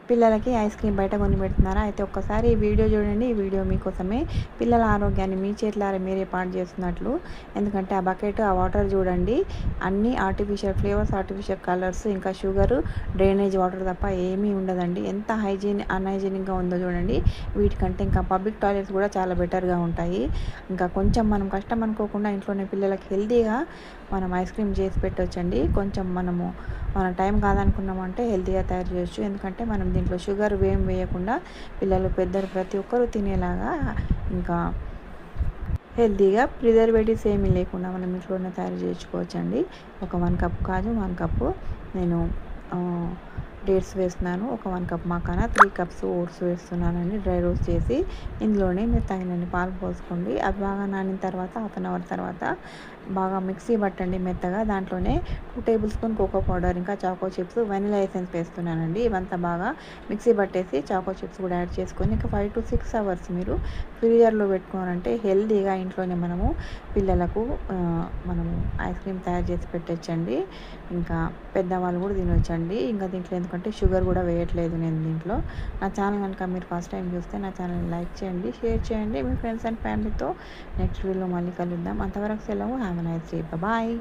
పిల్లలకి ice cream బయట కొని పెడుతున్నారా? అయితే ఒక్కసారి ఈ వీడియో చూడండి. ఈ వీడియో మీకోసమే. పిల్లల ఆరోగ్యాన్ని మీ చేతులారా మీరే పాడు చేస్తున్నట్లు. ఎందుకంటే ఆ బకెట్, ఆ వాటర్ చూడండి, అన్నీ ఆర్టిఫిషియల్ ఫ్లేవర్స్, ఆర్టిఫిషియల్ కలర్స్, ఇంకా షుగరు, డ్రైనేజ్ వాటర్ తప్ప ఏమీ ఉండదండి. ఎంత అన్హైజీనిక్గా ఉందో చూడండి. వీటికంటే ఇంకా పబ్లిక్ టాయిలెట్స్ కూడా చాలా బెటర్గా ఉంటాయి. ఇంకా కొంచెం మనం కష్టం అనుకోకుండా ఇంట్లోనే పిల్లలకి హెల్తీగా మనం ఐస్ క్రీమ్ చేసి పెట్టొచ్చండి. కొంచెం మన టైం కాదనుకున్నామంటే హెల్తీగా తయారు చేయొచ్చు. ఎందుకంటే మనం దీంట్లో షుగర్ ఏం వేయకుండా పిల్లలు పెద్దలు ప్రతి ఒక్కరూ తినేలాగా, ఇంకా హెల్తీగా ప్రిజర్వేటివ్స్ ఏమీ లేకుండా మనం ఇంట్లోనే తయారు చేసుకోవచ్చండి. ఒక 1 కప్ కాజు, 1 కప్పు నేను డేట్స్ వేస్తున్నాను. ఒక 1 కప్ మకానా, 3 కప్స్ ఓట్స్ వేస్తున్నానండి, డ్రై రోస్ట్ చేసి. ఇందులోనే మీరు తగినన్ని పాలు పోసుకోండి. అది బాగా నానిన తర్వాత హాఫ్ అన్ అవర్ తర్వాత బాగా మిక్సీ పట్టండి మెత్తగా. దాంట్లోనే 2 టేబుల్ స్పూన్ కోకో పౌడర్, ఇంకా చాకో చిప్స్, వెనిలా ఎసెన్స్ వేస్తున్నానండి. ఇవంతా బాగా మిక్సీ పట్టేసి చాకో చిప్స్ కూడా యాడ్ చేసుకొని ఇంకా 5 to 6 అవర్స్ మీరు ఫ్రీజర్లో పెట్టుకోనంటే హెల్తీగా ఇంట్లోనే మనము పిల్లలకు మనము ఐస్ క్రీమ్ తయారు చేసి పెట్టచ్చండి. ఇంకా పెద్దవాళ్ళు కూడా తినొచ్చండి. ఇంకా దీంట్లో ఎందుకంటే షుగర్ కూడా వేయట్లేదు నేను దీంట్లో. నా ఛానల్ కనుక మీరు ఫస్ట్ టైం చూస్తే నా ఛానల్ని లైక్ చేయండి, షేర్ చేయండి. మీ ఫ్రెండ్స్ అండ్ ఫ్యామిలీతో నెక్స్ట్ వీడియోలో మళ్ళీ కలుద్దాం. అంతవరకు సెలవు. Have a nice day. Bye.